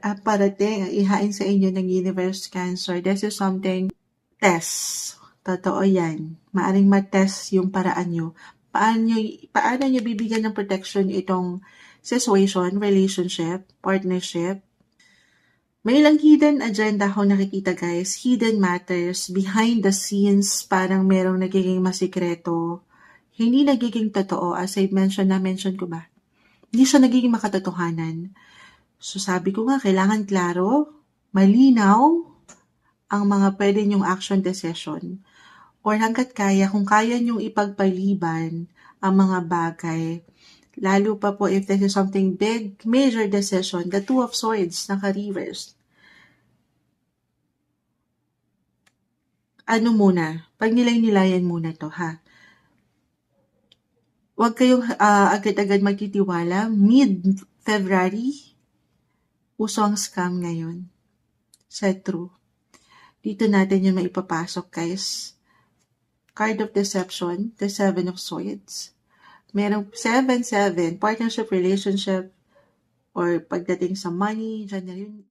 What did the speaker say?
parating ang ihain sa inyo ng universe, Cancer. This is something test. Totoo yan. Maaring matest yung paraan nyo. Paano nyo bibigyan ng protection itong situation, relationship, partnership? May ilang hidden agenda ako nakikita, guys. Hidden matters, behind the scenes, parang merong nagiging masikreto. Hindi nagiging totoo, as I mention ko ba? Hindi siya nagiging makatotohanan. So sabi ko nga, kailangan klaro, malinaw, ang mga pwede nyong action decision. Or hanggat kaya, kung kaya nyong ipagpaliban ang mga bagay, lalo pa po if this is something big, major decision, the Two of Swords, naka-reverse. Ano muna, pag nilay-nilayan muna to, ha? Huwag kayong agad-agad magtitiwala. Mid-February, uso ang scam ngayon. Sa true. Dito natin yung maipapasok, guys. Card of Deception, the Seven of Swords. Merong 7-7, partnership, relationship, or pagdating sa money, dyan na yun.